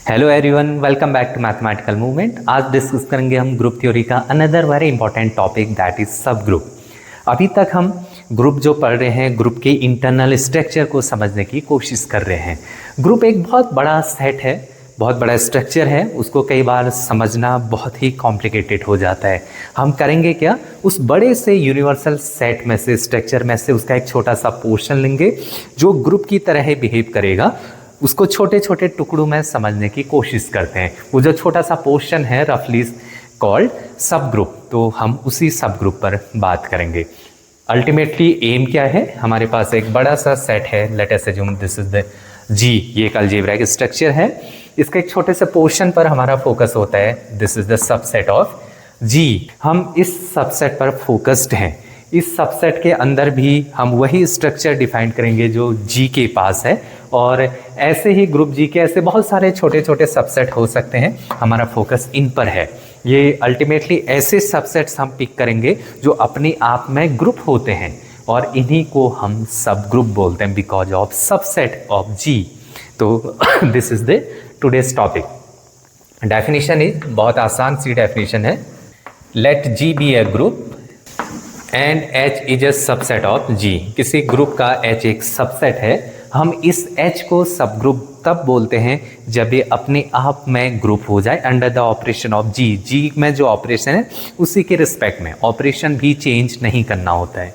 Hello everyone, welcome back to mathematical movement. आज discuss करेंगे हम ग्रुप थ्योरी का another very important topic, that is sub group. अभी तक हम ग्रुप जो पढ़ रहे हैं, ग्रुप के इंटरनल स्ट्रक्चर को समझने की कोशिश कर रहे हैं। ग्रुप एक बहुत बड़ा सेट है, बहुत बड़ा स्ट्रक्चर है, उसको कई बार समझना बहुत ही कॉम्प्लिकेटेड हो जाता है। हम करेंगे क्या, उस बड़े से यूनिवर्सल सेट में से, स्ट्रक्चर में से उसका एक छोटा सा पोर्शन लेंगे जो ग्रुप की तरह ही बिहेव करेगा, उसको छोटे छोटे टुकड़ों में समझने की कोशिश करते हैं। वो जो छोटा सा पोर्शन है रफली कॉल्ड सब ग्रुप, तो हम उसी सब ग्रुप पर बात करेंगे। अल्टीमेटली एम क्या है, हमारे पास एक बड़ा सा सेट है, let us assume this is the G, ये एक अलजेब्राइक स्ट्रक्चर है। इसके एक छोटे से पोर्शन पर हमारा फोकस होता है, this is the subset of G. हम इस सबसेट पर फोकस्ड हैं। इस सबसेट के अंदर भी हम वही स्ट्रक्चर डिफाइन करेंगे जो जी के पास है, और ऐसे ही ग्रुप जी के ऐसे बहुत सारे छोटे छोटे सबसेट हो सकते हैं। हमारा फोकस इन पर है। ये अल्टीमेटली ऐसे सबसेट्स हम पिक करेंगे जो अपने आप में ग्रुप होते हैं, और इन्हीं को हम सब ग्रुप बोलते हैं because of subset of G. तो this is the today's topic. Definition is बहुत आसान सी डेफिनेशन है, let G be a group and H is a subset of G। किसी ग्रुप का H एक सबसेट है। हम इस H को सब ग्रुप तब बोलते हैं जब ये अपने आप में ग्रुप हो जाए under the operation of G। G में जो ऑपरेशन है उसी के रिस्पेक्ट में, ऑपरेशन भी चेंज नहीं करना होता है।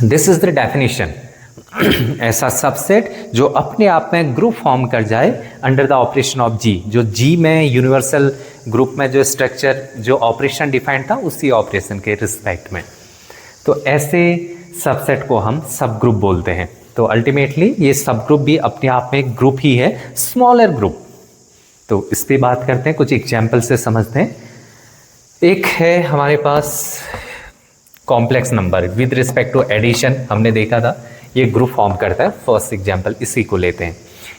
This is the definition. ऐसा सबसेट जो अपने आप में ग्रुप फॉर्म कर जाए अंडर द ऑपरेशन ऑफ जी, जो जी में यूनिवर्सल ग्रुप में जो स्ट्रक्चर, जो ऑपरेशन डिफाइंड था उसी ऑपरेशन के रिस्पेक्ट में, तो ऐसे सबसेट को हम सब ग्रुप बोलते हैं। तो अल्टीमेटली ये सब ग्रुप भी अपने आप में ग्रुप ही है, स्मॉलर ग्रुप। तो इस पर बात करते हैं, कुछ एग्जाम्पल से समझते हैं। एक है हमारे पास complex number with respect to addition, हमने देखा था ये ग्रुप फॉर्म करता है। फर्स्ट एग्जाम्पल इसी को लेते हैं।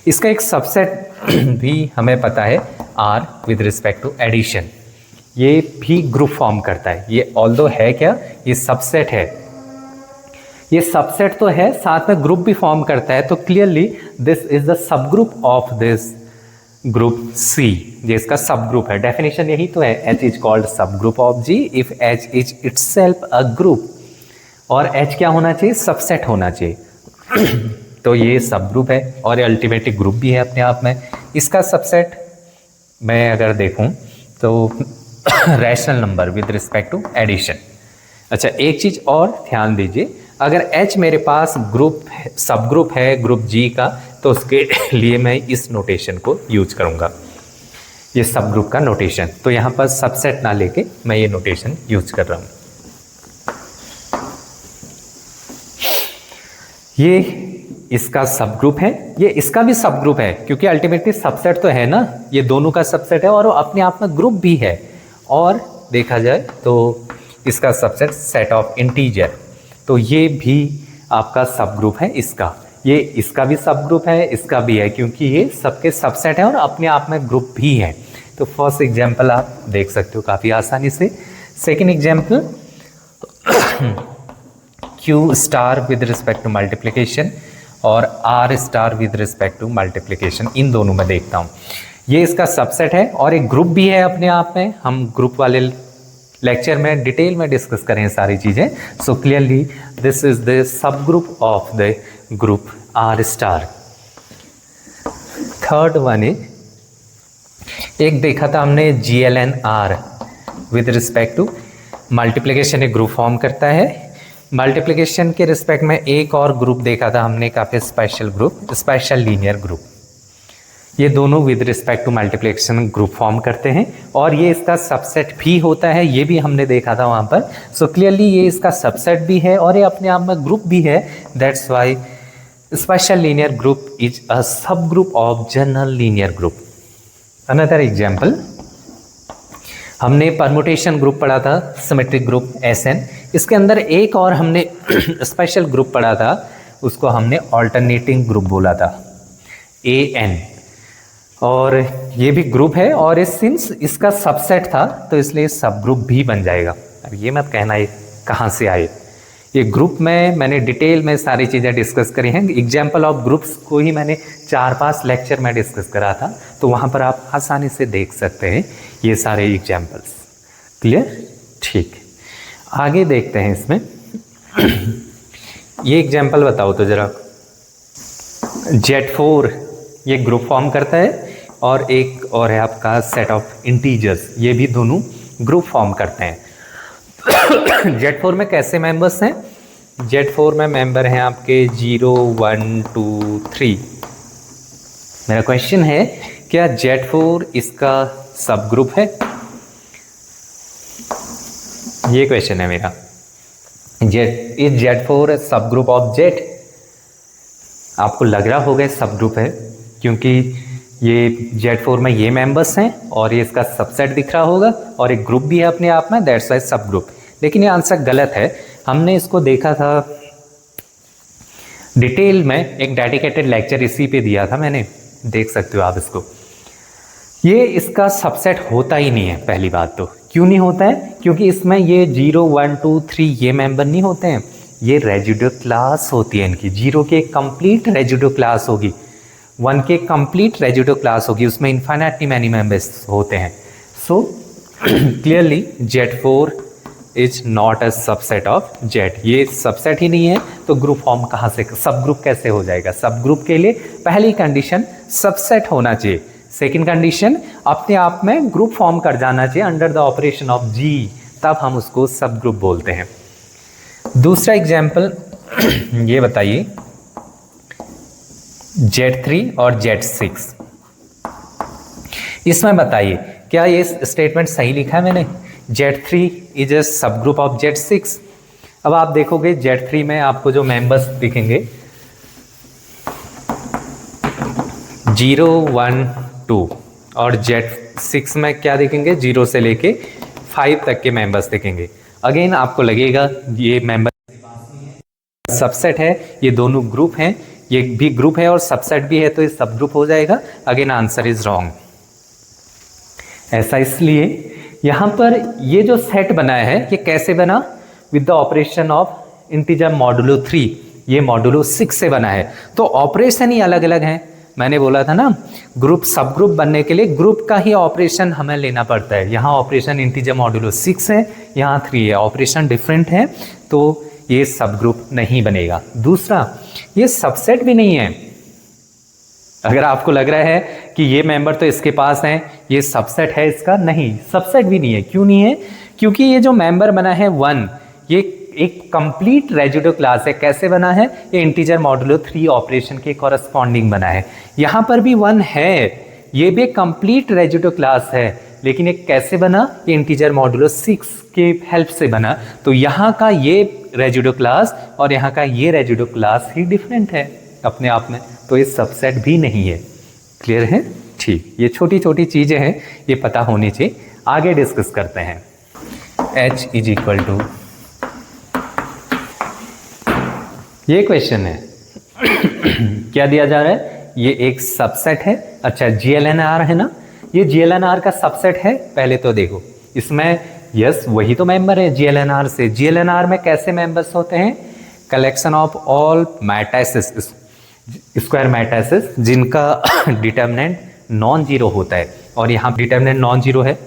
इसका एक सबसेट भी हमें पता है, R with respect to addition, ये भी ग्रुप फॉर्म करता है। ये ऑल्दो है क्या, ये सबसेट है, ये सबसेट तो है, साथ में ग्रुप भी फॉर्म करता है। तो clearly this is the sub group of this group C, ये इसका सब ग्रुप है। डेफिनेशन यही तो है, H is called sub group of G if H is itself a group. और H क्या होना चाहिए, सबसेट होना चाहिए। तो ये सब ग्रुप है और ये अल्टीमेटली ग्रुप भी है अपने आप में। इसका सबसेट मैं अगर देखूं तो rational number with respect to addition. अच्छा, एक चीज़ और ध्यान दीजिए, अगर H मेरे पास ग्रुप सब ग्रुप है ग्रुप G का, तो उसके लिए मैं इस नोटेशन को यूज करूंगा, ये सब ग्रुप का नोटेशन। तो यहाँ पर सबसेट ना लेके मैं ये नोटेशन यूज कर रहा हूँ। ये इसका सब ग्रुप है, ये इसका भी सब ग्रुप है, क्योंकि अल्टीमेटली सबसेट तो है ना, ये दोनों का सबसेट है और वो अपने आप में ग्रुप भी है। और देखा जाए तो इसका सबसेट सेट ऑफ इंटीजर, तो ये भी आपका सब ग्रुप है इसका। ये इसका भी सब ग्रुप है, इसका भी है, क्योंकि ये सबके सबसेट है और अपने आप में ग्रुप भी है। तो फर्स्ट एग्जाम्पल आप देख सकते हो काफ़ी आसानी से। Second example Q star with respect to multiplication और R star with respect to multiplication, इन दोनों में देखता हूँ। ये इसका सबसेट है और एक ग्रुप भी है अपने आप में। हम ग्रुप वाले लेक्चर में डिटेल में डिस्कस करें सारी चीज़ें। So clearly this is the sub group of the group R star. Third one is, एक देखा था हमने GLN-R with respect to multiplication, एक ग्रुप फॉर्म करता है। मल्टीप्लिकेशन के रिस्पेक्ट में एक और ग्रुप देखा था हमने, काफ़ी special group, special linear group. ये दोनों with respect to multiplication group form करते हैं और ये इसका सबसेट भी होता है, ये भी हमने देखा था वहाँ पर। सो क्लियरली ये इसका सबसेट भी है और ये अपने आप में ग्रुप भी है। That's why special linear group is a सब group of general linear group. Another example, हमने परमुटेशन ग्रुप पढ़ा था, सिमेट्रिक ग्रुप SN। इसके अंदर एक और हमने स्पेशल ग्रुप पढ़ा था, उसको हमने ऑल्टरनेटिंग ग्रुप बोला था, AN। और ये भी ग्रुप है और इस सिंस इसका सबसेट था तो इसलिए सब ग्रुप भी बन जाएगा। अब ये मत कहना ये कहाँ से आए, ये ग्रुप में मैंने डिटेल में सारी चीज़ें डिस्कस करी हैं। एग्जाम्पल ऑफ ग्रुप्स को ही मैंने 4-5 लेक्चर में डिस्कस करा था, तो वहाँ पर आप आसानी से देख सकते हैं ये सारे एग्जाम्पल्स। क्लियर? ठीक, आगे देखते हैं इसमें। ये एग्जाम्पल बताओ तो ज़रा। Z4 ये ग्रुप फॉर्म करता है, और एक और है आपका सेट ऑफ इंटीजर्स, ये भी दोनों ग्रुप फॉर्म करते हैं। Z4 में कैसे मेंबर्स हैं? Z4 में मेंबर हैं आपके 0, 1, 2, 3। मेरा क्वेश्चन है, क्या Z4 इसका सब ग्रुप है? ये क्वेश्चन है मेरा। इज Z4 सब ग्रुप ऑफ Z? आपको लग रहा होगा सब ग्रुप है, क्योंकि ये Z4 में ये मेंबर्स हैं और ये इसका सबसेट दिख रहा होगा, और एक ग्रुप भी है अपने आप में, दैट्स वाई सब ग्रुप। लेकिन ये आंसर गलत है। हमने इसको देखा था डिटेल में, एक डेडिकेटेड लेक्चर इसी पे दिया था मैंने, देख सकते हो आप इसको। ये इसका सबसेट होता ही नहीं है। पहली बात तो क्यों नहीं होता है? क्योंकि इसमें ये 0, 1, 2, 3 ये मेंबर नहीं होते हैं, ये रेजिड्यू क्लास होती है इनकी। 0 के कंप्लीट रेजिड्यू क्लास होगी, 1 के कंप्लीट रेजिड्यू क्लास होगी, उसमें इन्फिनिटली मैनी मेंबर्स होते हैं। So clearly Z4 is not a subset of Z। ये सबसेट ही नहीं है, तो ग्रुप फॉर्म कहाँ से, सब ग्रुप कैसे हो जाएगा? सब ग्रुप के लिए पहली कंडीशन सबसेट होना चाहिए, सेकंड कंडीशन अपने आप में ग्रुप फॉर्म कर जाना चाहिए under the operation of G, तब हम उसको सब ग्रुप बोलते हैं। दूसरा एग्जाम्पल ये बताइए, Z3 और Z6, इसमें बताइए क्या ये स्टेटमेंट सही लिखा है मैंने? Z3 इज ए सब ग्रुप ऑफ Z6। अब आप देखोगे Z3 में आपको जो मेंबर्स दिखेंगे 0, 1, 2, और Z6 में क्या दिखेंगे? 0 से लेके 5 तक के मेंबर्स दिखेंगे। अगेन आपको लगेगा ये मेंबर सबसेट है, ये दोनों ग्रुप हैं, ये भी ग्रुप है और सबसेट भी है, तो ये सब ग्रुप हो जाएगा। Again answer is wrong. ऐसा इसलिए यहाँ पर ये जो सेट बनाया है, ये कैसे बना? With the operation of integer modulo 3, ये मॉडुलो 6 से बना है। तो ऑपरेशन ही अलग अलग हैं। मैंने बोला था ना, ग्रुप सब ग्रुप बनने के लिए ग्रुप का ही ऑपरेशन हमें लेना पड़ता है। यहाँ ऑपरेशन इंटीजर मॉडुलो 6 है, यहाँ 3 है, ऑपरेशन डिफरेंट है, तो ये सब ग्रुप नहीं बनेगा। दूसरा, ये सबसेट भी नहीं है। अगर आपको लग रहा है कि ये मेंबर तो इसके पास है, ये सबसेट है इसका, नहीं, सबसेट भी नहीं है। क्यों नहीं है? क्योंकि ये जो मेंबर बना है 1, ये एक कंप्लीट रेजिड्यू क्लास है। कैसे बना है? ये इंटीजर मॉडुलो 3 ऑपरेशन के कॉरस्पॉन्डिंग बना है। यहाँ पर भी 1 है, ये भी कंप्लीट रेजिड्यू क्लास है, लेकिन ये कैसे बना? ये इंटीजर मॉडुलो 6 के हेल्प से बना। तो यहाँ का ये रेजिड्यू क्लास और यहाँ का ये रेजिड्यू क्लास ही डिफरेंट है अपने आप में, तो ये सबसेट भी नहीं है। क्लियर है? ठीक, ये छोटी छोटी चीज़ें हैं, ये पता होनी चाहिए। आगे डिस्कस करते हैं। H इज इक्वल टू, ये क्वेश्चन है क्या दिया जा रहा है? ये एक सबसेट है। अच्छा, GLNR है ना, ये GLNR का सबसेट है। पहले तो देखो इसमें, यस वही तो मेंबर है GLNR से। GLNR में कैसे मेंबर्स होते हैं? Collection of all matrices, square matrices जिनका डिटर्मिनेंट नॉन जीरो होता है, और यहाँ डिटर्मिनेंट नॉन जीरो है,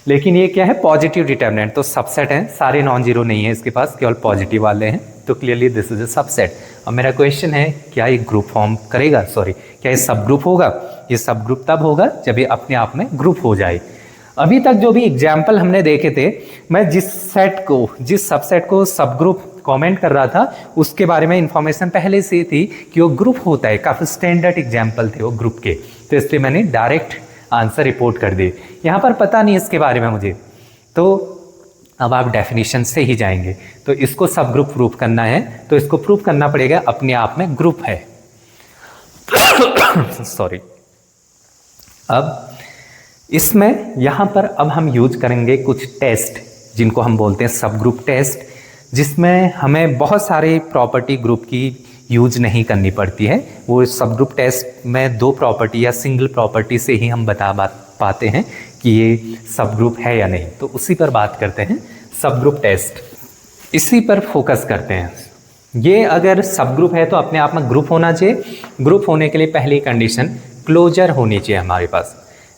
लेकिन ये क्या है? Positive determinant. तो सबसेट है, सारे नॉन जीरो नहीं है इसके पास, केवल पॉजिटिव वाले हैं, तो clearly this is a subset. अब मेरा क्वेश्चन है, क्या ये ग्रुप फॉर्म करेगा? क्या ये सब ग्रुप होगा? ये सब ग्रुप तब होगा जब ये अपने आप में ग्रुप हो जाए। अभी तक जो भी एग्जाम्पल हमने देखे थे, मैं जिस सबसेट को सब ग्रुप कमेंट कर रहा था, उसके बारे में इंफॉर्मेशन पहले से थी कि वो ग्रुप होता है। काफ़ी स्टैंडर्ड एग्जाम्पल थे वो ग्रुप के, तो इसलिए मैंने डायरेक्ट आंसर रिपोर्ट कर दिए। यहाँ पर पता नहीं इसके बारे में मुझे, तो अब आप डेफिनेशन से ही जाएंगे। तो इसको सब ग्रुप प्रूफ करना है, तो इसको प्रूफ करना पड़ेगा अपने आप में ग्रुप है। सॉरी। अब इसमें यहाँ पर अब हम यूज करेंगे कुछ टेस्ट, जिनको हम बोलते हैं सब ग्रुप टेस्ट, जिसमें हमें बहुत सारे प्रॉपर्टी ग्रुप की यूज नहीं करनी पड़ती है। वो सब ग्रुप टेस्ट में 2 प्रॉपर्टी या सिंगल प्रॉपर्टी से ही हम बता पाते हैं कि ये सब ग्रुप है या नहीं। तो उसी पर बात करते हैं, सब ग्रुप टेस्ट। इसी पर फोकस करते हैं। ये अगर सब ग्रुप है तो अपने आप में ग्रुप होना चाहिए। ग्रुप होने के लिए पहली कंडीशन क्लोजर होनी चाहिए हमारे पास,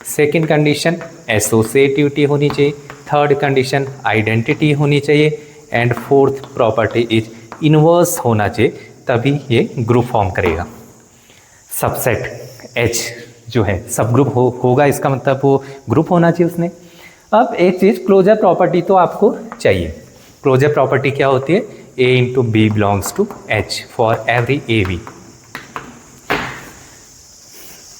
सेकंड कंडीशन एसोसिएटिविटी होनी चाहिए, थर्ड कंडीशन आइडेंटिटी होनी चाहिए, and fourth property is inverse होना चाहिए, तभी ये ग्रुप फॉर्म करेगा। सबसेट एच जो है सब ग्रुप होगा, इसका मतलब वो ग्रुप होना चाहिए उसने। अब एक चीज़ क्लोजर प्रॉपर्टी तो आपको चाहिए। क्लोजर प्रॉपर्टी क्या होती है? A into B belongs to H for every A B.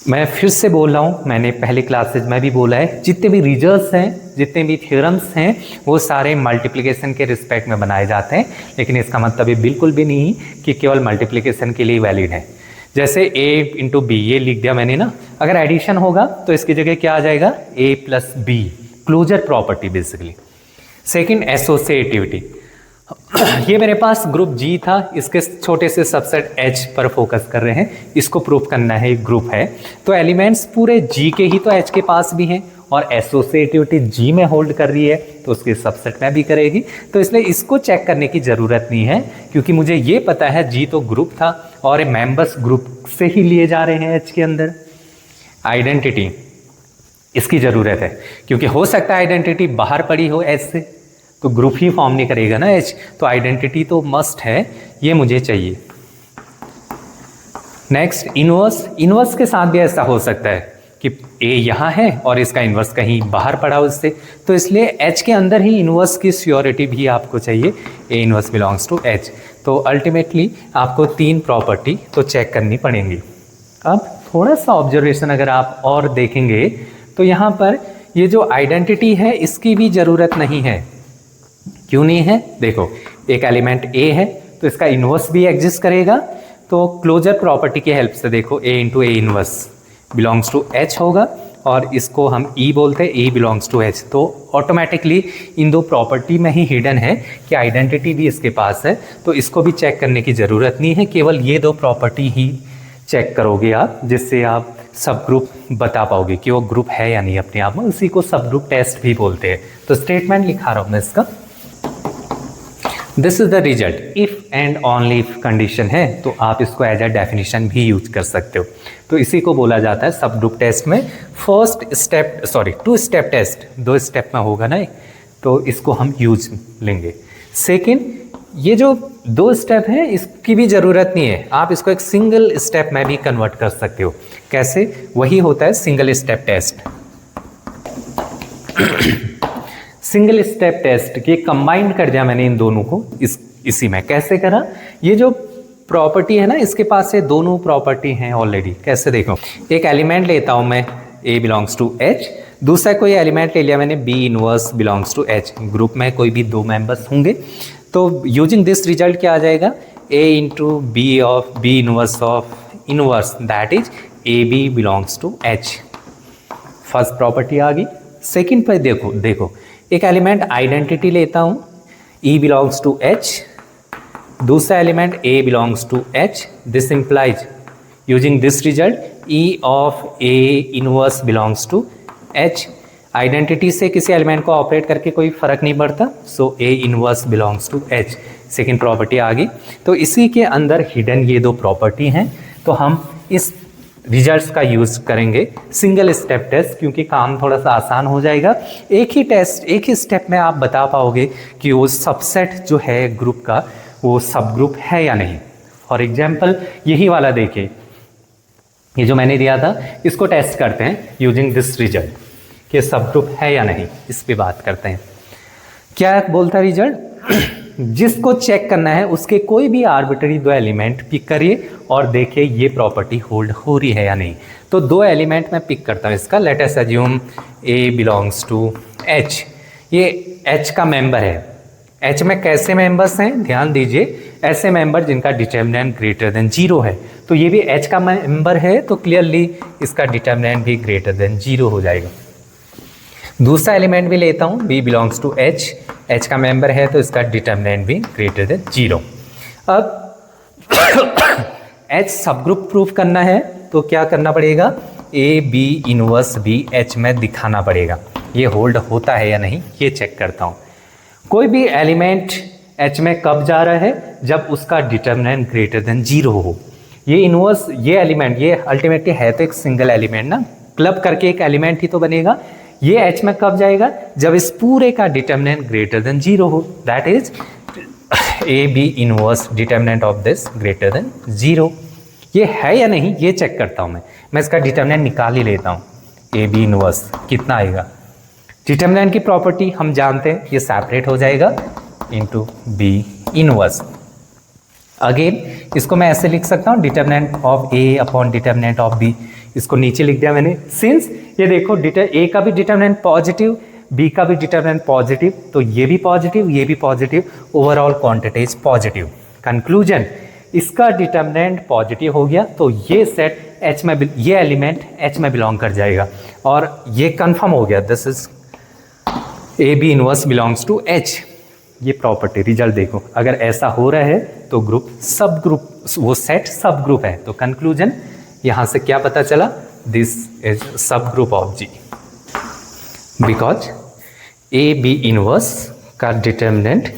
मैं फिर से बोल रहा हूँ, मैंने पहले क्लासेज में भी बोला है, जितने भी रिजल्ट्स हैं, जितने भी थ्योरम्स हैं, वो सारे मल्टीप्लिकेशन के रिस्पेक्ट में बनाए जाते हैं, लेकिन इसका मतलब ये बिल्कुल भी नहीं कि केवल मल्टीप्लिकेशन के लिए वैलिड है। जैसे a इंटू बी ये लिख दिया मैंने ना, अगर एडिशन होगा तो इसकी जगह क्या आ जाएगा? a plus B, closure property basically. Second associativity, ये मेरे पास ग्रुप जी था, इसके छोटे से सबसेट एच पर फोकस कर रहे हैं, इसको प्रूफ करना है एक ग्रुप है, तो एलिमेंट्स पूरे जी के ही तो एच के पास भी हैं, और एसोसिएटिविटी जी में होल्ड कर रही है तो उसके सबसेट में भी करेगी, तो इसलिए इसको चेक करने की ज़रूरत नहीं है, क्योंकि मुझे ये पता है जी तो ग्रुप था और मेंबर्स ग्रुप से ही लिए जा रहे हैं एच के अंदर। आइडेंटिटी, इसकी ज़रूरत है, क्योंकि हो सकता है आइडेंटिटी बाहर पड़ी हो एच से, तो ग्रुप ही फॉर्म नहीं करेगा ना एच, तो आइडेंटिटी तो मस्ट है, ये मुझे चाहिए। नेक्स्ट इनवर्स, इनवर्स के साथ भी ऐसा हो सकता है कि ए यहाँ है और इसका इनवर्स कहीं बाहर पड़ा हो इससे, तो इसलिए एच के अंदर ही इनवर्स की श्योरिटी भी आपको चाहिए, A inverse belongs to H. तो अल्टीमेटली आपको तीन प्रॉपर्टी तो चेक करनी पड़ेंगी। अब थोड़ा सा ऑब्जर्वेशन अगर आप और देखेंगे तो यहाँ पर ये जो आइडेंटिटी है इसकी भी ज़रूरत नहीं है। क्यों नहीं है? देखो, एक एलिमेंट ए है तो इसका इनवर्स भी एग्जिस्ट करेगा, तो क्लोजर प्रॉपर्टी की हेल्प से देखो A into A inverse belongs to H होगा, और इसको हम ई बोलते हैं, ई बिलोंग्स टू एच, तो ऑटोमेटिकली इन दो प्रॉपर्टी में ही हिडन है कि आइडेंटिटी भी इसके पास है, तो इसको भी चेक करने की ज़रूरत नहीं है, केवल ये दो प्रॉपर्टी ही चेक करोगे आप, जिससे आप सब ग्रुप बता पाओगे कि वो ग्रुप है या नहीं अपने आप में, उसी को सब ग्रुप टेस्ट भी बोलते हैं। तो स्टेटमेंट लिखा रहा हूँ मैं इसका, this is the result. If and only if condition है तो आप इसको एज अ डेफिनेशन भी यूज कर सकते हो, तो इसी को बोला जाता है सब ग्रुप टेस्ट में first step, sorry two step test, दो स्टेप में होगा ना, तो इसको हम यूज लेंगे। सेकेंड, ये जो दो स्टेप है इसकी भी ज़रूरत नहीं है, आप इसको एक सिंगल स्टेप में भी कन्वर्ट कर सकते हो। कैसे? वही होता है single step test. Single step test के कंबाइन कर दिया मैंने इन दोनों को इसी में। कैसे करा? ये जो प्रॉपर्टी है ना, इसके पास से दोनों प्रॉपर्टी हैं ऑलरेडी। कैसे? देखो, एक एलिमेंट लेता हूं मैं ए बिलोंग्स टू एच, दूसरा कोई एलिमेंट ले लिया मैंने B inverse belongs to H, group में कोई भी दो मेंबर्स होंगे, तो यूजिंग दिस रिजल्ट क्या आ जाएगा? A into B of B inverse of inverse, that is A B belongs to H. First property आ गई। सेकेंड पर देखो एक एलिमेंट आइडेंटिटी लेता हूँ E बिलोंग्स टू H, दूसरा element A belongs to H, this implies using this result E of A inverse belongs to H। Identity से किसी एलिमेंट को ऑपरेट करके कोई फर्क नहीं पड़ता, so A inverse belongs to H। Second property आ गई। तो इसी के अंदर हिडन ये दो प्रॉपर्टी हैं, तो हम इस रिजल्ट्स का यूज़ करेंगे सिंगल स्टेप टेस्ट, क्योंकि काम थोड़ा सा आसान हो जाएगा। एक ही टेस्ट, एक ही स्टेप में आप बता पाओगे कि वो सबसेट जो है ग्रुप का वो सब ग्रुप है या नहीं। फॉर एग्जाम्पल यही वाला देखिए, ये जो मैंने दिया था इसको टेस्ट करते हैं यूजिंग दिस रिजल्ट कि सब ग्रुप है या नहीं, इस पे बात करते हैं। क्या बोलता है रिजल्ट? जिसको चेक करना है उसके कोई भी आर्बिट्ररी दो एलिमेंट पिक करिए और देखिए ये प्रॉपर्टी होल्ड हो रही है या नहीं। तो दो एलिमेंट मैं पिक करता हूँ इसका, let us assume A belongs to H, ये H का मेंबर है। H में कैसे मेंबर्स हैं ध्यान दीजिए, ऐसे मेंबर जिनका डिटर्मिनेंट ग्रेटर देन 0 है, तो ये भी H का मेंबर है, तो क्लियरली इसका डिटर्मिनेंट भी ग्रेटर देन 0 हो जाएगा। दूसरा एलिमेंट भी लेता हूँ B belongs to H, H का मेंबर है तो इसका डिटर्मिनेंट भी ग्रेटर देन 0। अब H सब ग्रुप प्रूफ करना है तो क्या करना पड़ेगा? A B inverse B H में दिखाना पड़ेगा, ये होल्ड होता है या नहीं ये चेक करता हूँ। कोई भी एलिमेंट एच में कब जा रहा है, जब उसका डिटर्मिनेंट ग्रेटर देन 0 हो। ये इनवर्स, ये एलिमेंट, ये अल्टीमेटली है तो एक सिंगल एलिमेंट ना, क्लब करके एक एलिमेंट ही तो बनेगा। ये एच में कब जाएगा, जब इस पूरे का डिटर्मिनेंट ग्रेटर देन 0 हो, that is A B inverse determinant of this greater than 0। ये है या नहीं ये चेक करता हूँ मैं इसका डिटर्मिनेंट निकाल ही लेता हूँ। ए बी इनवर्स कितना आएगा, डिटर्मिनेंट की प्रॉपर्टी हम जानते हैं, ये सेपरेट हो जाएगा इनटू बी इनवर्स। अगेन इसको मैं ऐसे लिख सकता हूँ, determinant of A upon determinant of B, इसको नीचे लिख दिया मैंने। सिंस ये देखो ए का भी डिटर्मिनेंट पॉजिटिव, बी का भी डिटर्मिनेंट पॉजिटिव, तो ये भी पॉजिटिव, ये भी positive, overall quantity is positive. Conclusion, इसका डिटर्मिनेंट पॉजिटिव हो गया तो ये सेट एच में, ये एलिमेंट एच में बिलोंग कर जाएगा, और ये कंफर्म हो गया, this is A B inverse belongs to H. ये प्रॉपर्टी रिजल्ट देखो, अगर ऐसा हो रहा है तो ग्रुप सब ग्रुप, वो सेट सब ग्रुप है। तो कंक्लूजन यहाँ से क्या पता चला, this is sub group of G, because A B inverse का डिटर्मिनेंट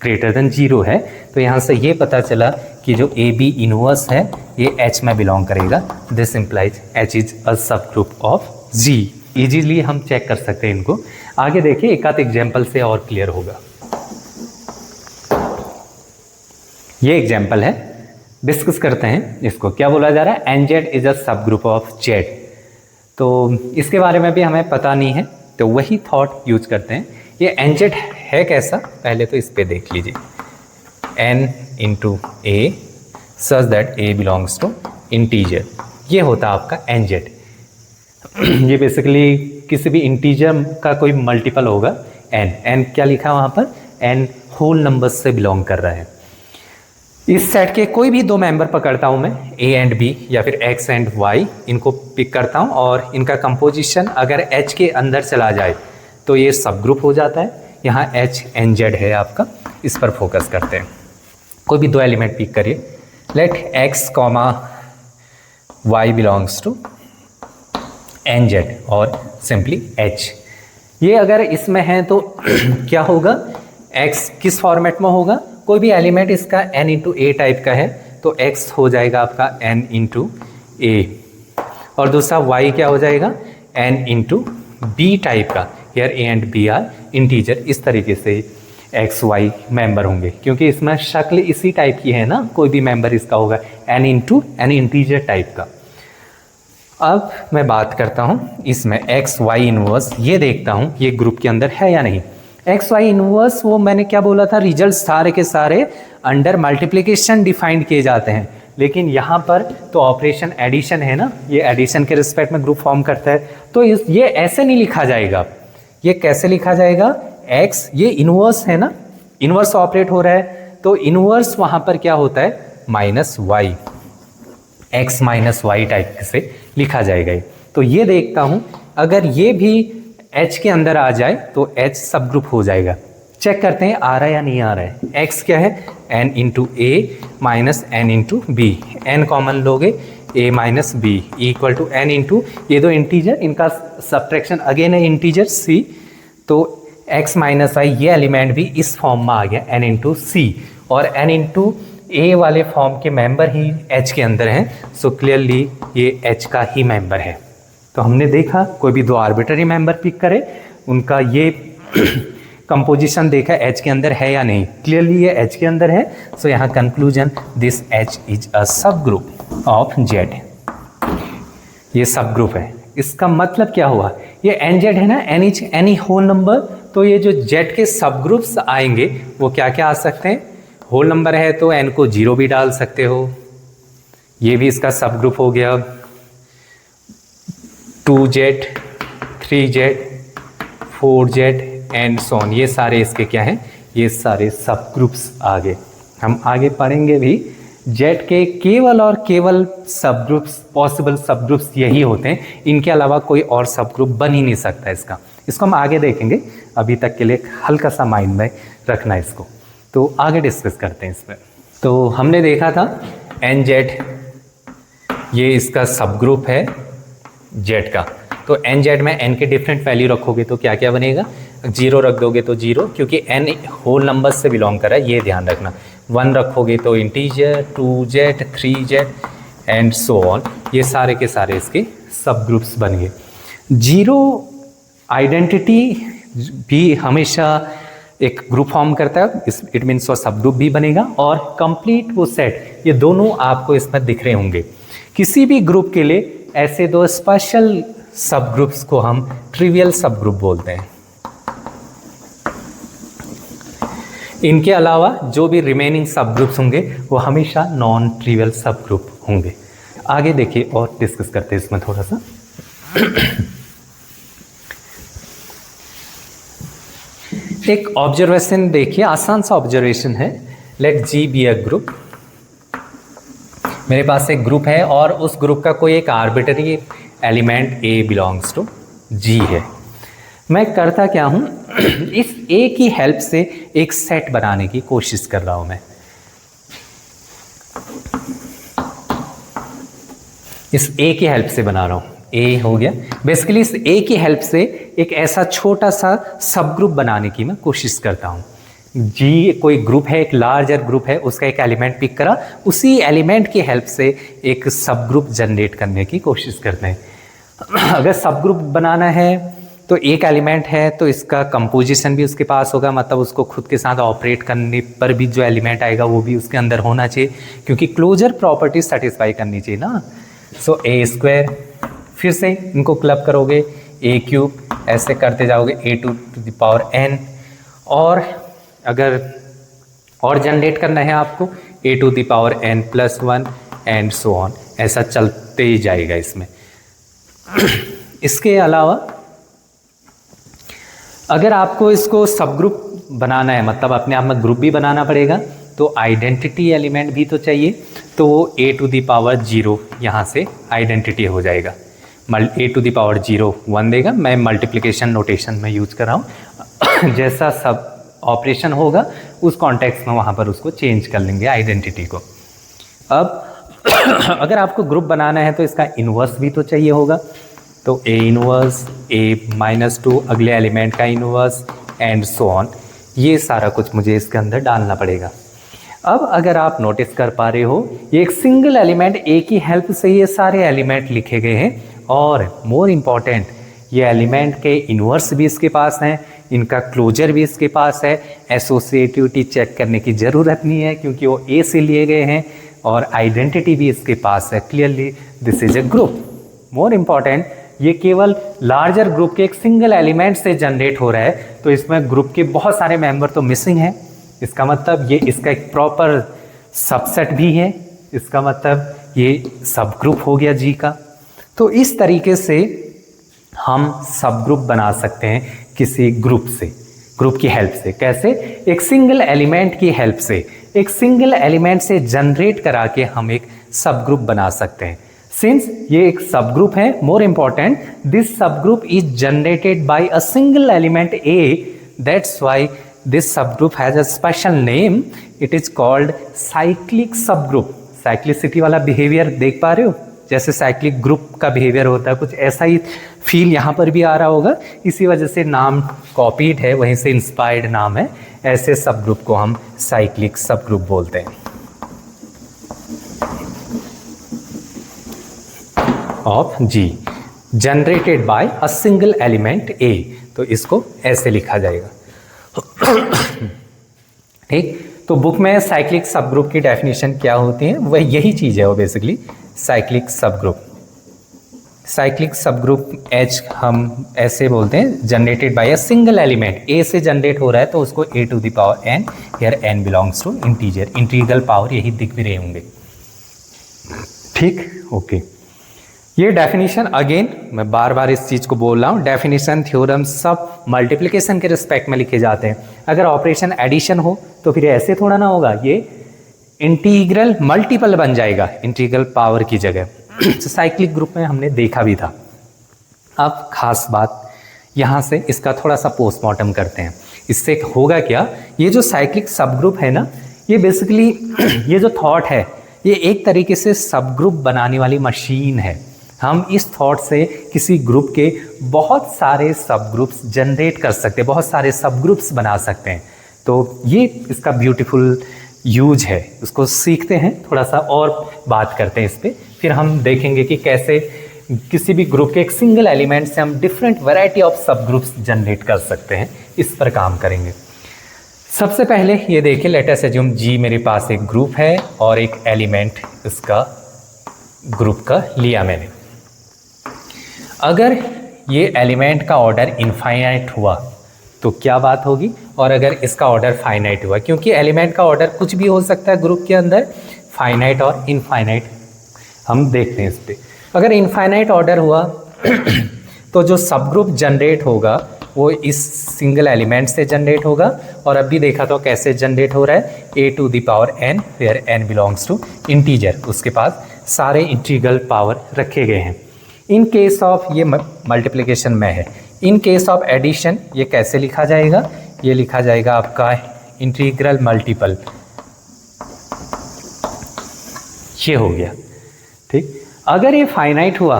ग्रेटर देन 0 है। तो यहाँ से ये पता चला कि जो ए बी इनवर्स है ये एच में बिलोंग करेगा, this implies H is a सब ग्रुप ऑफ जी। इजीली हम चेक कर सकते हैं इनको। आगे देखिए, एक आध एग्जाम्पल से और क्लियर होगा। ये एग्जाम्पल है, डिस्कस करते हैं इसको। क्या बोला जा रहा है, एन जेड इज अ सब ग्रुप ऑफ जेड। तो इसके बारे में भी हमें पता नहीं है, तो वही थॉट यूज करते हैं। ये एन जेड है कैसा, पहले तो इस पे देख लीजिए, N into A such that A belongs to integer, ये होता है आपका एन जेड। ये बेसिकली किसी भी इंटीजर का कोई मल्टीपल होगा, एन। एन क्या लिखा है वहाँ पर, एन होल नंबर्स से बिलोंग कर रहा है। इस सेट के कोई भी दो मेंबर पकड़ता हूँ मैं, ए एंड बी या फिर एक्स एंड वाई, इनको पिक करता हूँ और इनका कंपोजिशन अगर एच के अंदर चला जाए तो ये सब ग्रुप हो जाता है। यहाँ एच एन जेड है आपका, इस पर फोकस करते हैं। कोई भी दो एलिमेंट पिक करिए, let X comma Y belongs to N Z और सिंपली एच। ये अगर इसमें है तो क्या होगा, एक्स किस फॉर्मेट में होगा, कोई भी एलिमेंट इसका n इंटू ए टाइप का है तो x हो जाएगा आपका n इंटू ए, और दूसरा y क्या हो जाएगा, n इंटू बी टाइप का। Here a and b are integer, इस तरीके से x y मेंबर होंगे, क्योंकि इसमें शक्ल इसी टाइप की है ना, कोई भी मेंबर इसका होगा n into n integer type का। अब मैं बात करता हूँ इसमें x y इनवर्स, ये देखता हूँ ये ग्रुप के अंदर है या नहीं। एक्स वाई इनवर्स, वो मैंने क्या बोला था, रिजल्ट सारे के सारे अंडर मल्टीप्लिकेशन डिफाइंड किए जाते हैं, लेकिन यहाँ पर तो ऑपरेशन एडिशन है ना, ये एडिशन के रिस्पेक्ट में ग्रुप फॉर्म करता है। तो ये ऐसे नहीं लिखा जाएगा, ये कैसे लिखा जाएगा, एक्स, ये इनवर्स है ना, इनवर्स ऑपरेट हो रहा है, तो इनवर्स वहाँ पर क्या होता है, minus Y, X minus Y type से लिखा जाएगा। तो ये देखता हूँ, अगर ये भी H के अंदर आ जाए तो H सब ग्रुप हो जाएगा। चेक करते हैं आ रहा है या नहीं आ रहा है। X क्या है, n into A minus N into B, N common लोगे, a minus B equal to n into, ये दो इंटीजर, इनका सब्ट्रैक्शन अगेन है इंटीजर c, तो x माइनस आई, ये एलिमेंट भी इस फॉर्म में आ गया n इंटू सी, और n इंटू ए वाले फॉर्म के मेंबर ही H के अंदर हैं, सो क्लियरली ये H का ही मेंबर है। तो हमने देखा कोई भी दो आर्बिट्ररी मेंबर पिक करे, उनका ये कंपोजिशन देखा H के अंदर है या नहीं, क्लियरली ये H के अंदर है। सो यहाँ conclusion, this H is a सब ग्रुप ऑफ Z, ये सब ग्रुप है। इसका मतलब क्या हुआ, ये एन जेड है ना, N each any whole number, तो ये जो Z के सब ग्रुप्स आएंगे वो क्या क्या आ सकते हैं, होल नंबर है तो n को 0 भी डाल सकते हो, ये भी इसका सब ग्रुप हो गया, 2Z, 3Z, 4Z एंड सोन, ये सारे इसके क्या हैं, ये सारे सब ग्रुप्स आ गए। हम आगे पढ़ेंगे भी, Z के केवल और केवल सब ग्रुप्स, पॉसिबल सब ग्रुप्स यही होते हैं, इनके अलावा कोई और सब ग्रुप बन ही नहीं सकता इसको हम आगे देखेंगे। अभी तक के लिए हल्का सा माइंड में रखना इसको, तो आगे डिस्कस करते हैं इस पर। तो हमने देखा था NZ, ये इसका सब ग्रुप है Z का, तो NZ में n के डिफरेंट वैल्यू रखोगे तो क्या क्या बनेगा, 0 रख दोगे तो 0, क्योंकि n होल नंबर से बिलोंग कर रहा है, ये ध्यान रखना। 1 रखोगे तो integer, 2z, 3z and so on, ये सारे के सारे इसके सब ग्रुप्स बन गए। 0 आइडेंटिटी भी हमेशा एक ग्रुप फॉर्म करता है, इट मीन्स वो सब ग्रुप भी बनेगा, और कंप्लीट वो सेट, ये दोनों आपको इसमें दिख रहे होंगे। किसी भी ग्रुप के लिए ऐसे दो स्पेशल सब ग्रुप्स को हम ट्रिवियल सब ग्रुप बोलते हैं। इनके अलावा जो भी रिमेनिंग सब ग्रुप्स होंगे वो हमेशा नॉन ट्रिवियल सब ग्रुप होंगे। आगे देखिए और डिस्कस करते हैं इसमें थोड़ा सा। एक ऑब्जर्वेशन देखिए, आसान सा ऑब्जर्वेशन है। Let G be a group. मेरे पास एक ग्रुप है और उस ग्रुप का कोई एक arbitrary element A belongs to G है। मैं करता क्या हूँ, इस ए की हेल्प से एक सेट बनाने की कोशिश कर रहा हूँ मैं। इस ए की हेल्प से बना रहा हूँ, ए हो गया। बेसिकली इस ए की हेल्प से एक ऐसा छोटा सा सब ग्रुप बनाने की मैं कोशिश करता हूँ। जी कोई ग्रुप है, एक लार्जर ग्रुप है, उसका एक एलिमेंट पिक करा, उसी एलिमेंट की हेल्प से एक सब ग्रुप जनरेट करने की कोशिश करते हैं। अगर सब ग्रुप बनाना है तो एक एलिमेंट है तो इसका कंपोजिशन भी उसके पास होगा, मतलब उसको खुद के साथ ऑपरेट करने पर भी जो एलिमेंट आएगा वो भी उसके अंदर होना चाहिए, क्योंकि क्लोजर प्रॉपर्टी सेटिस्फाई करनी चाहिए ना। सो ए स्क्वायर, फिर से इनको क्लब करोगे, ए क्यूब, ऐसे करते जाओगे a to the power n, और अगर और जनरेट करना है आपको a to the power n plus 1 and so on, ऐसा चलते ही जाएगा इसमें। इसके अलावा अगर आपको इसको सब ग्रुप बनाना है, मतलब अपने आप में ग्रुप भी बनाना पड़ेगा, तो आइडेंटिटी एलिमेंट भी तो चाहिए, तो वो a टू द पावर 0 यहाँ से आइडेंटिटी हो जाएगा। a टू द पावर 0 1 देगा, मैं मल्टीप्लिकेशन नोटेशन में यूज कर रहा हूँ। जैसा सब ऑपरेशन होगा उस कॉन्टेक्स्ट में वहाँ पर उसको चेंज कर लेंगे आइडेंटिटी को। अब अगर आपको ग्रुप बनाना है तो इसका इन्वर्स भी तो चाहिए होगा, तो a इन्वर्स, a-2 अगले एलिमेंट का इन्वर्स एंड सो ऑन, ये सारा कुछ मुझे इसके अंदर डालना पड़ेगा। अब अगर आप नोटिस कर पा रहे हो, ये एक सिंगल एलिमेंट ए की हेल्प से ये सारे एलिमेंट लिखे गए हैं, और मोर इम्पॉर्टेंट ये एलिमेंट के इन्वर्स भी इसके पास हैं, इनका क्लोजर भी इसके पास है। एसोसिएटिविटी चेक करने की ज़रूरत नहीं है क्योंकि वो ए से लिए गए हैं, और आइडेंटिटी भी इसके पास है। Clearly this is A group. More important, ये केवल लार्जर ग्रुप के एक सिंगल एलिमेंट से जनरेट हो रहा है, तो इसमें ग्रुप के बहुत सारे मेंबर तो मिसिंग हैं। इसका मतलब ये इसका एक प्रॉपर सबसेट भी है, इसका मतलब ये सब ग्रुप हो गया जी का। तो इस तरीके से हम सब ग्रुप बना सकते हैं किसी ग्रुप से, ग्रुप की हेल्प से। कैसे? एक सिंगल एलिमेंट की हेल्प से, एक सिंगल एलिमेंट से जनरेट करा के हम एक सब ग्रुप बना सकते हैं। सिंस ये एक सब ग्रुप है, मोर इम्पॉर्टेंट, दिस सब group is generated by a single element A, that's why this subgroup has a special name, it is called cyclic subgroup। Cyclicity वाला बिहेवियर देख पा रहे हो, जैसे साइक्लिक ग्रुप का बिहेवियर होता है, कुछ ऐसा ही फील यहाँ पर भी आ रहा होगा। इसी वजह से नाम कॉपीड है, वहीं से इंस्पायर्ड नाम है। ऐसे सब ग्रुप को हम साइक्लिक सब ग्रुप बोलते हैं। Of G generated by a single element A, तो इसको ऐसे लिखा जाएगा। ठीक, तो बुक में साइक्लिक सब ग्रुप की डेफिनेशन क्या होती है, वह यही चीज़ है वो बेसिकली साइक्लिक सब ग्रुप। साइक्लिक सब ग्रुप एच हम ऐसे बोलते हैं, generated by a single element A से जनरेट हो रहा है तो उसको A to the power N, here N belongs to integer, integral power यही दिख भी रहे होंगे। ठीक, ओके। ये डेफिनेशन अगेन मैं बार बार इस चीज़ को बोल रहा हूँ, डेफिनेशन थ्योरम सब मल्टीप्लिकेशन के रिस्पेक्ट में लिखे जाते हैं। अगर ऑपरेशन एडिशन हो तो फिर ऐसे थोड़ा ना होगा, ये इंटीग्रल मल्टीपल बन जाएगा इंटीग्रल पावर की जगह। तो साइक्लिक ग्रुप में हमने देखा भी था। अब खास बात यहाँ से इसका थोड़ा सा पोस्टमार्टम करते हैं। इससे होगा क्या, ये जो साइक्लिक सब ग्रुप है ना, ये बेसिकली ये जो थॉट है, ये एक तरीके से सब ग्रुप बनाने वाली मशीन है। हम इस थॉट से किसी ग्रुप के बहुत सारे सब ग्रुप्स जनरेट कर सकते हैं, बहुत सारे सब ग्रुप्स बना सकते हैं। तो ये इसका ब्यूटीफुल यूज है, उसको सीखते हैं, थोड़ा सा और बात करते हैं इस पर, फिर हम देखेंगे कि कैसे किसी भी ग्रुप के एक सिंगल एलिमेंट से हम डिफरेंट वैरायटी ऑफ सब ग्रुप्स जनरेट कर सकते हैं। इस पर काम करेंगे। सबसे पहले ये देखिए, लेट अस अज्यूम जी मेरे पास एक ग्रुप है और एक एलिमेंट इसका ग्रुप का लिया मैंने। अगर ये एलिमेंट का ऑर्डर इनफाइनाइट हुआ तो क्या बात होगी, और अगर इसका ऑर्डर फाइनाइट हुआ, क्योंकि एलिमेंट का ऑर्डर कुछ भी हो सकता है ग्रुप के अंदर, फाइनाइट और इनफाइनाइट। हम देखते हैं इस पर। अगर इनफाइनाइट ऑर्डर हुआ तो जो सब ग्रुप जनरेट होगा वो इस सिंगल एलिमेंट से जनरेट होगा। और अभी देखा तो कैसे जनरेट हो रहा है, a to the power n, where n belongs to integer, उसके पास सारे इंटीग्रल पावर रखे गए हैं। इन केस ऑफ, ये मल्टीप्लिकेशन में है, इन केस ऑफ एडिशन ये कैसे लिखा जाएगा, ये लिखा जाएगा आपका इंटीग्रल मल्टीपल, ये हो गया। ठीक, अगर ये फाइनाइट हुआ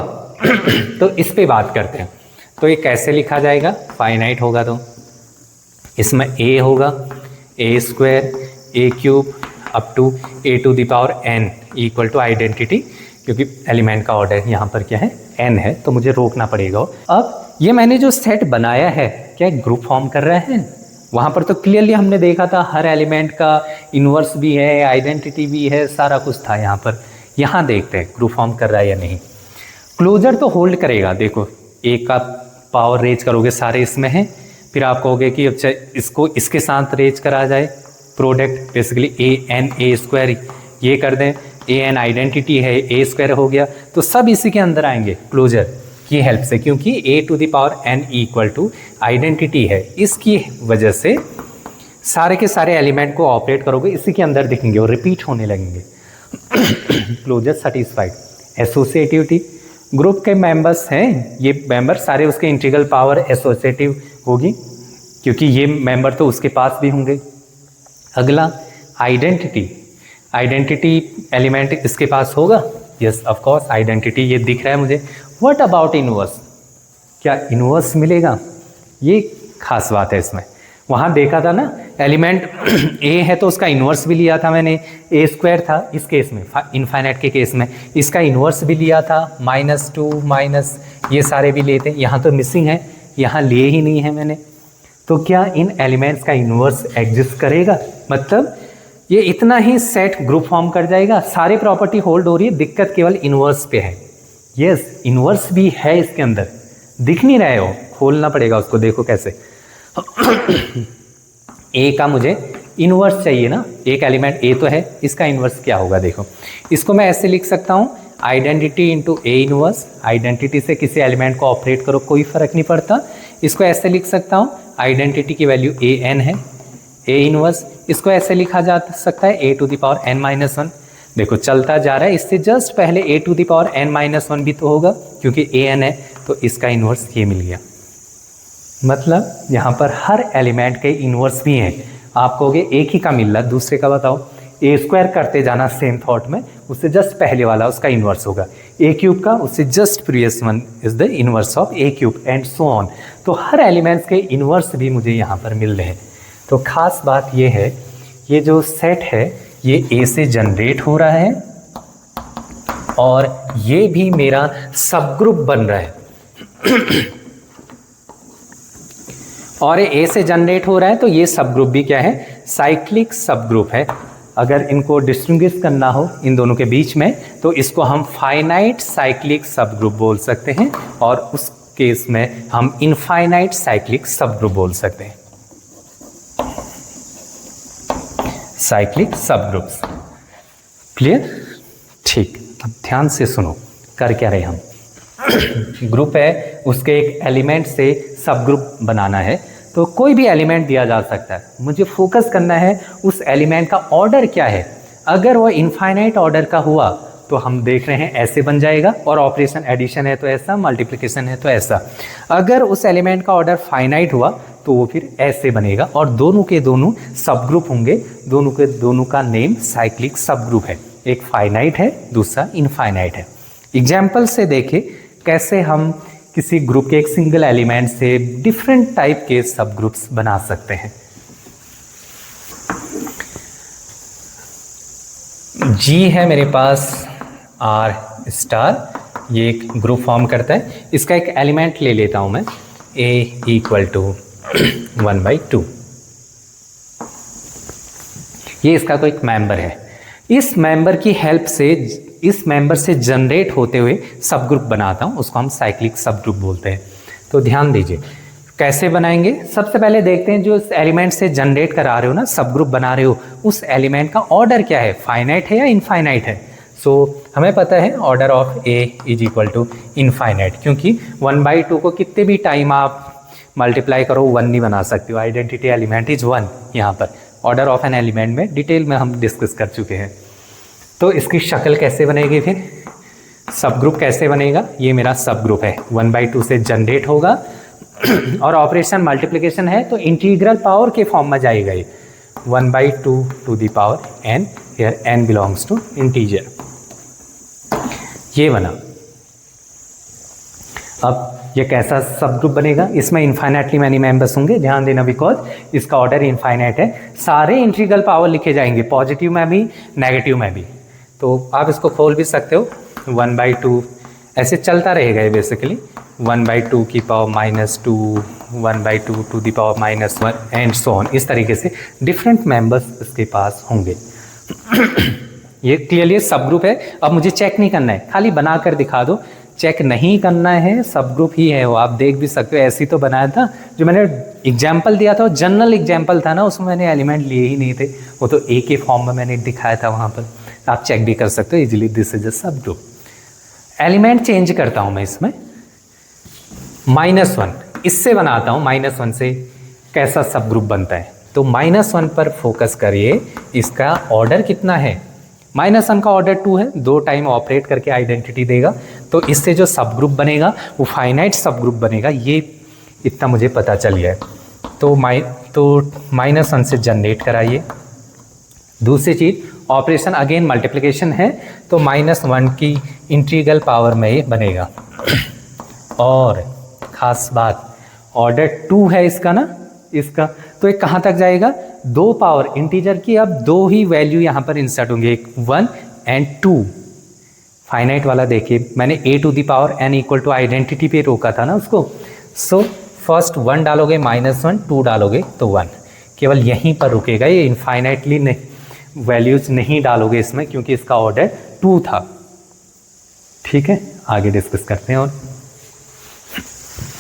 तो इस पे बात करते हैं। तो ये कैसे लिखा जाएगा, फाइनाइट होगा तो इसमें a होगा a square a cube up to a to the power n equal to identity, क्योंकि एलिमेंट का ऑर्डर यहाँ पर क्या है, n है, तो मुझे रोकना पड़ेगा। अब ये मैंने जो सेट बनाया है क्या ग्रुप फॉर्म कर रहा है, वहाँ पर तो क्लियरली हमने देखा था हर एलिमेंट का इन्वर्स भी है, आइडेंटिटी भी है, सारा कुछ था यहाँ पर। यहाँ देखते हैं ग्रुप फॉर्म कर रहा है या नहीं। क्लोजर तो होल्ड करेगा, देखो एक का पावर रेज करोगे सारे इसमें हैं, फिर आप कहोगे कि अच्छा इसको इसके साथ रेज करा जाए, product basically A and A square ये कर दें, ए एन आइडेंटिटी है, ए स्क्वायर हो गया, तो सब इसी के अंदर आएंगे क्लोजर की हेल्प से, क्योंकि A to the power N equal to identity है। इसकी वजह से सारे के सारे एलिमेंट को ऑपरेट करोगे इसी के अंदर दिखेंगे और रिपीट होने लगेंगे। Closure satisfied. एसोसिएटिविटी, ग्रुप के मेंबर्स हैं, ये मेंबर सारे उसके इंटीग्रल पावर एसोसिएटिव होगी, क्योंकि ये मेंबर तो उसके पास भी होंगे। अगला आइडेंटिटी, आइडेंटिटी एलिमेंट इसके पास होगा, यस ऑफ कोर्स आइडेंटिटी ये दिख रहा है मुझे। व्हाट अबाउट इनवर्स, क्या इनवर्स मिलेगा, ये खास बात है इसमें। वहाँ देखा था ना एलिमेंट a है तो उसका इन्वर्स भी लिया था मैंने, a स्क्वायर था इस केस में, इनफाइनाइट के केस में इसका इन्वर्स भी लिया था, -2 माइनस ये सारे भी लेते हैं। यहाँ तो मिसिंग है, यहाँ लिए ही नहीं है मैंने, तो क्या इन एलिमेंट्स का इन्वर्स एग्जिस्ट करेगा, मतलब ये इतना ही सेट ग्रुप फॉर्म कर जाएगा, सारी प्रॉपर्टी होल्ड हो रही है, दिक्कत केवल इन्वर्स पे है। यस इन्वर्स भी है इसके अंदर, दिख नहीं रहे हो, खोलना पड़ेगा उसको, देखो कैसे। ए का मुझे इन्वर्स चाहिए ना, एक एलिमेंट ए तो है, इसका इन्वर्स क्या होगा देखो, इसको मैं ऐसे लिख सकता हूँ identity into A inverse. Identity से किसी एलिमेंट को ऑपरेट करो कोई फर्क नहीं पड़ता, इसको ऐसे लिख सकता हूँ आइडेंटिटी की वैल्यू ए एन है, ए इन्वर्स। इसको ऐसे लिखा जा सकता है A to the power N minus one. देखो चलता जा रहा है, इससे जस्ट पहले A to the power N minus one भी तो होगा, क्योंकि ए एन है, तो इसका इन्वर्स ये मिल गया। मतलब यहाँ पर हर एलिमेंट के इन्वर्स भी हैं। आप कहोगे एक ही का मिल रहा, दूसरे का बताओ, ए स्क्वायर करते जाना सेम थॉट में, उससे जस्ट पहले वाला उसका इन्वर्स होगा, ए क्यूब का उससे just previous one is the inverse of A cube and so on. तो हर एलिमेंट्स के इन्वर्स भी मुझे यहाँ पर मिल रहे हैं। तो खास बात ये है, ये जो सेट है ये ए से जनरेट हो रहा है और ये भी मेरा सब ग्रुप बन रहा है और ये ए से जनरेट हो रहा है, तो ये सब ग्रुप भी क्या है, साइक्लिक सब ग्रुप है। अगर इनको डिस्टिंग्विश करना हो इन दोनों के बीच में, तो इसको हम फाइनाइट साइक्लिक सब ग्रुप बोल सकते हैं और उस केस में हम इनफाइनाइट साइक्लिक सब ग्रुप बोल सकते हैं। साइक्लिक सब ग्रुप्स क्लियर? ठीक, अब ध्यान से सुनो, कर क्या रहे हम। ग्रुप है, उसके एक एलिमेंट से सब ग्रुप बनाना है, तो कोई भी एलिमेंट दिया जा सकता है, मुझे फोकस करना है उस एलिमेंट का ऑर्डर क्या है। अगर वो इनफाइनाइट ऑर्डर का हुआ तो हम देख रहे हैं ऐसे बन जाएगा, और ऑपरेशन एडिशन है तो ऐसा, मल्टीप्लिकेशन है तो ऐसा। अगर उस एलिमेंट का ऑर्डर फाइनाइट हुआ तो वो फिर ऐसे बनेगा, और दोनों के दोनों सब ग्रुप होंगे, दोनों के दोनों का नेम साइक्लिक सब ग्रुप है। एक फाइनाइट है, दूसरा इनफाइनाइट है। एग्जाम्पल से देखें कैसे हम किसी ग्रुप के एक सिंगल एलिमेंट से डिफरेंट टाइप के सब ग्रुप्स बना सकते हैं। जी है मेरे पास आर स्टार, ये एक ग्रुप फॉर्म करता है। इसका एक एलिमेंट ले लेता हूं मैं, a इक्वल टू 1/2। ये इसका कोई एक मेंबर है। इस मेंबर की हेल्प से, इस मेंबर से जनरेट होते हुए सब ग्रुप बनाता हूं, उसको हम साइक्लिक सब ग्रुप बोलते हैं। तो ध्यान दीजिए कैसे बनाएंगे। सबसे पहले देखते हैं जो इस एलिमेंट से जनरेट करा रहे हो ना, सब ग्रुप बना रहे हो, उस एलिमेंट का ऑर्डर क्या है, फाइनाइट है या इनफाइनाइट है। सो हमें पता है order of A is equal to infinite, क्योंकि 1/2 को कितने भी टाइम आप मल्टीप्लाई करो 1 नहीं बना सकते हो। Identity element is 1। यहाँ पर ऑर्डर ऑफ एन एलिमेंट में डिटेल में हम डिस्कस कर चुके हैं। तो इसकी शक्ल कैसे बनेगी, फिर सब ग्रुप कैसे बनेगा। ये मेरा सब ग्रुप है, 1/2 से जनरेट होगा और ऑपरेशन मल्टीप्लिकेशन है तो इंटीग्रल पावर के फॉर्म में जाएगा ये 1/2 to the power n, here n belongs to integer. ये बना। अब ये कैसा सब ग्रुप बनेगा, इसमें इनफाइनाइटली मैनी मेंबर्स होंगे, ध्यान देना, बिकॉज इसका ऑर्डर इनफाइनाइट है। सारे इंटीग्रल पावर लिखे जाएंगे, पॉजिटिव में भी नेगेटिव में भी। तो आप इसको खोल भी सकते हो, 1/2 ऐसे चलता रहेगा ये बेसिकली, 1/2 की power -2, 1/2 to the power -1 and so on. इस तरीके से डिफरेंट मेंबर्स इसके पास होंगे। ये क्लियरली सब ग्रुप है। अब मुझे चेक नहीं करना है, खाली बनाकर दिखा दो, चेक नहीं करना है, सब ग्रुप ही है वो, आप देख भी सकते हो। ऐसे ही तो बनाया था, जो मैंने एग्जाम्पल दिया था वो जनरल एग्जाम्पल था ना, उसमें मैंने एलिमेंट लिए ही नहीं थे, वो तो ए के फॉर्म में मैंने दिखाया था वहाँ पर। आप चेक भी कर सकते हो इजीली, दिस इज अ सब ग्रुप। एलिमेंट चेंज करता हूँ मैं इसमें, -1 इससे बनाता हूँ। -1 से कैसा सब ग्रुप बनता है, तो -1 पर फोकस करिए। इसका ऑर्डर कितना है, -1 का ऑर्डर 2 है, 2 टाइम ऑपरेट करके आइडेंटिटी देगा। तो इससे जो सब ग्रुप बनेगा वो फाइनाइट सब ग्रुप बनेगा, ये इतना मुझे पता चल गया है। तो -1 से जनरेट कराइए। दूसरी चीज़, ऑपरेशन अगेन मल्टीप्लिकेशन है, तो -1 की इंटीग्रल पावर में ये बनेगा। और ख़ास बात, ऑर्डर 2 है इसका ना, इसका तो एक कहाँ तक जाएगा, 2 पावर इंटीजर की। अब 2 ही वैल्यू यहाँ पर इंसर्ट होंगे, एक 1 एंड 2। फाइनाइट वाला देखिए, मैंने a to the power n equal to identity पे रोका था ना उसको। सो फर्स्ट 1 डालोगे -1, 2 डालोगे तो 1, केवल यहीं पर रुकेगा ये, इनफाइनाइटली नहीं वैल्यूज नहीं डालोगे इसमें, क्योंकि इसका ऑर्डर 2 था। ठीक है, आगे डिस्कस करते हैं। और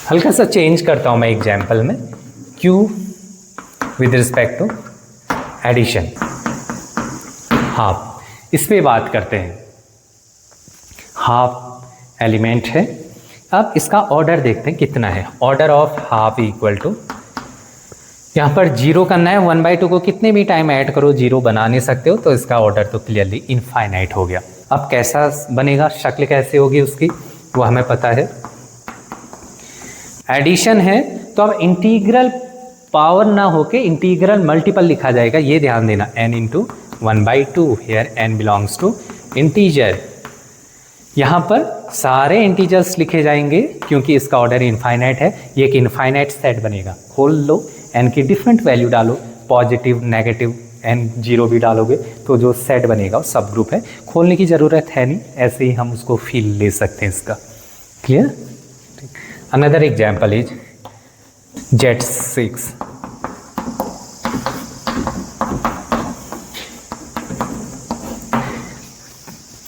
हल्का सा चेंज करता हूँ मैं एग्जाम्पल में, Q with respect to addition, half, इस पे बात करते हैं। हाफ एलिमेंट है। अब इसका ऑर्डर देखते हैं कितना है। Order of half equal to, यहाँ पर 0 करना है, 1/2 को कितने भी टाइम ऐड करो 0 बना नहीं सकते हो, तो इसका ऑर्डर तो क्लियरली इनफाइनाइट हो गया। अब कैसा बनेगा, शक्ल कैसे होगी उसकी, वो हमें पता है। एडिशन है तो अब इंटीग्रल पावर ना होके इंटीग्रल मल्टीपल लिखा जाएगा, ये ध्यान देना, n into 1/2, here n belongs to integer. यहाँ पर सारे इंटीजर्स लिखे जाएंगे क्योंकि इसका ऑर्डर इनफाइनाइट है। ये एक इनफाइनाइट सेट बनेगा। खोल लो, n की डिफरेंट वैल्यू डालो, पॉजिटिव नेगेटिव n 0 भी डालोगे तो जो सेट बनेगा वो सब ग्रुप है। खोलने की ज़रूरत है नहीं, ऐसे ही हम उसको फील ले सकते हैं इसका। Clear. Another example is Z6।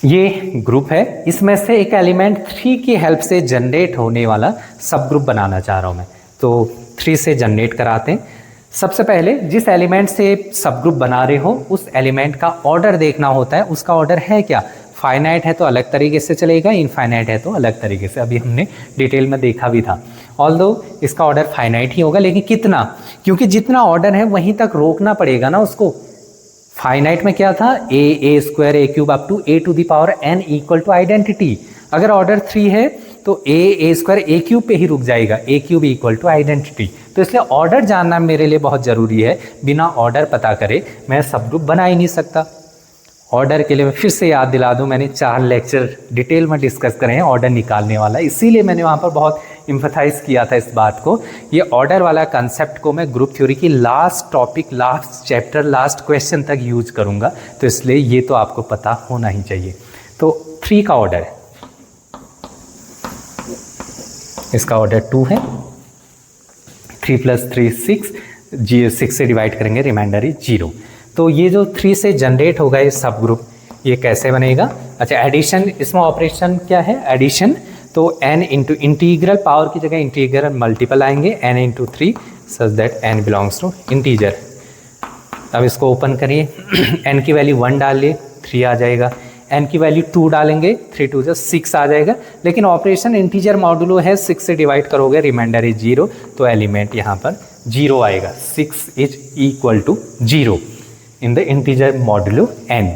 ये ग्रुप है, इसमें से एक एलिमेंट 3 की हेल्प से जनरेट होने वाला सब ग्रुप बनाना चाह रहा हूं मैं। तो 3 से जनरेट कराते हैं। सबसे पहले जिस एलिमेंट से सब ग्रुप बना रहे हो उस एलिमेंट का ऑर्डर देखना होता है। उसका ऑर्डर है क्या, फाइनाइट है तो अलग तरीके से चलेगा, इनफाइनाइट है तो अलग तरीके से। अभी हमने डिटेल में देखा भी था। ऑल्दो इसका ऑर्डर फाइनाइट ही होगा, लेकिन कितना, क्योंकि जितना ऑर्डर है वहीं तक रोकना पड़ेगा ना उसको। फाइनाइट में क्या था, a square a cube up to a to the power n equal to identity. अगर ऑर्डर 3 है तो a स्क्वायर a क्यूब पे ही रुक जाएगा, a cube equal to identity. तो इसलिए ऑर्डर जानना मेरे लिए बहुत ज़रूरी है। बिना ऑर्डर पता करे मैं सब ग्रुप बना ही नहीं सकता। ऑर्डर के लिए मैं फिर से याद दिला दूं, मैंने 4 लेक्चर डिटेल में डिस्कस करे हैं ऑर्डर निकालने वाला, इसीलिए मैंने वहाँ पर बहुत इम्फेसाइज किया था इस बात को। ये ऑर्डर वाला कंसेप्ट को मैं ग्रुप थ्योरी की last topic, last chapter, last question तक यूज करूँगा, तो इसलिए ये तो आपको पता होना ही चाहिए। तो 3 का ऑर्डर, इसका ऑर्डर 2 है, 3 + 3 6, 6 से डिवाइड करेंगे, रिमाइंडर इज 0। तो ये जो 3 से जनरेट होगा ये सब ग्रुप, ये कैसे बनेगा? अच्छा, एडिशन, इसमें ऑपरेशन क्या है? एडिशन। तो n इंटू इंटीग्रल, पावर की जगह इंटीग्रल मल्टीपल आएंगे, n into 3 such that n belongs to integer. अब इसको ओपन करिए, n की वैल्यू 1 डालिए, 3 आ जाएगा, n की वैल्यू 2 डालेंगे, 3 2 6 आ जाएगा, लेकिन ऑपरेशन इंटीजर मॉडुलो है, 6 से डिवाइड करोगे, रिमाइंडर इज 0, तो एलिमेंट यहाँ पर 0 आएगा। 6 is equal to 0 in the integer modulo n।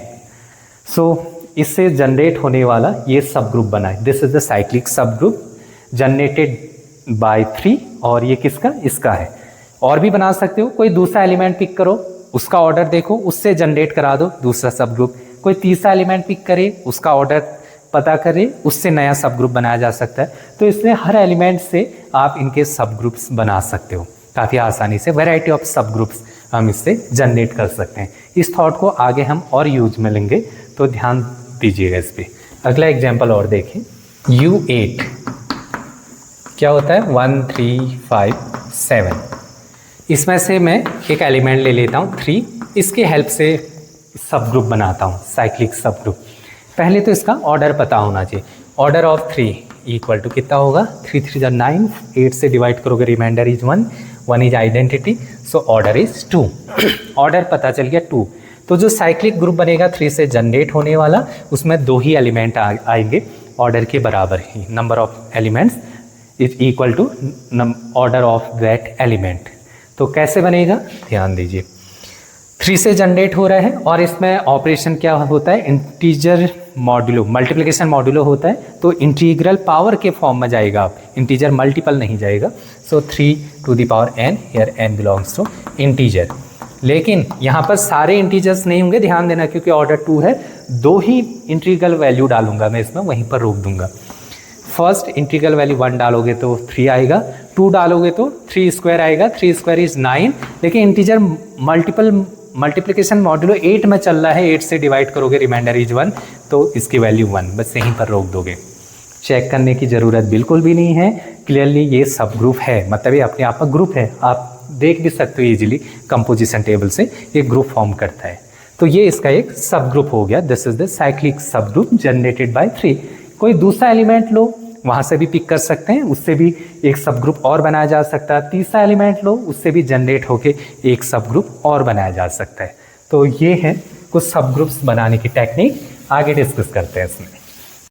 So इससे जनरेट होने वाला ये सब ग्रुप बना है, दिस इज द साइक्लिक सब ग्रुप जनरेटेड बाय 3, और ये किसका? इसका है। और भी बना सकते हो, कोई दूसरा एलिमेंट पिक करो, उसका ऑर्डर देखो, उससे जनरेट करा दो दूसरा सब ग्रुप। कोई तीसरा एलिमेंट पिक करे, उसका ऑर्डर पता करे, उससे नया सब ग्रुप बनाया जा सकता है। तो इसलिए हर एलिमेंट से आप इनके सब ग्रुप्स बना सकते हो काफ़ी आसानी से, वैरायटी ऑफ सब ग्रुप्स हम इससे जनरेट कर सकते हैं। इस थॉट को आगे हम और यूज में लेंगे, तो ध्यान दीजिएगा इस पर। अगला एग्जाम्पल और देखें, U8 क्या होता है? 1 3 5 7। इसमें से मैं एक एलिमेंट ले लेता हूँ 3, इसके हेल्प से सब ग्रुप बनाता हूँ, साइक्लिक सब ग्रुप। पहले तो इसका ऑर्डर पता होना चाहिए। ऑर्डर ऑफ 3 इक्वल टू कितना होगा? 3 3 9, 8 से डिवाइड करोगे, remainder is 1, 1 is identity, so order is 2। Order पता चल गया 2। तो जो साइक्लिक ग्रुप बनेगा 3 से जनरेट होने वाला, उसमें 2 ही एलिमेंट आएंगे ऑर्डर के बराबर ही। Number of elements is equal to order of that element. तो कैसे बनेगा? ध्यान दीजिए, 3 से जनरेट हो रहा है, और इसमें ऑपरेशन क्या होता है? इंटीजर मॉड्यूलो, मल्टीप्लिकेशन मॉड्यूलो होता है, तो इंटीग्रल पावर के फॉर्म में जाएगा, आप इंटीजर मल्टीपल नहीं जाएगा। So 3 to the power n, here n belongs to integer. लेकिन यहाँ पर सारे इंटीजर्स नहीं होंगे, ध्यान देना, क्योंकि ऑर्डर 2 है, 2 ही इंटीग्रल वैल्यू डालूंगा मैं इसमें, वहीं पर रोक दूंगा। फर्स्ट इंटीग्रल वैल्यू 1 डालोगे तो 3 आएगा, 2 डालोगे तो 3 स्क्वायर आएगा, 3 स्क्वायर इज 9, लेकिन इंटीजर मल्टीप्लिकेशन मॉड्यूलो 8 में चल रहा है, 8 से डिवाइड करोगे, रिमाइंडर इज 1, तो इसकी वैल्यू 1, बस यहीं पर रोक दोगे। चेक करने की ज़रूरत बिल्कुल भी नहीं है, क्लियरली ये सब ग्रुप है, मतलब ये अपने आप में ग्रुप है, आप देख भी सकते हो इजीली, कंपोजिशन टेबल से ये ग्रुप फॉर्म करता है। तो ये इसका एक सब ग्रुप हो गया, दिस इज द साइक्लिक सब ग्रुप जनरेटेड बाय 3। कोई दूसरा एलिमेंट लो, वहाँ से भी पिक कर सकते हैं, उससे भी एक सब ग्रुप और बनाया जा सकता है। तीसरा एलिमेंट लो, उससे भी जनरेट होके एक सब ग्रुप और बनाया जा सकता है। तो ये है कुछ सब ग्रुप्स बनाने की टेक्निक, आगे डिस्कस करते हैं इसमें।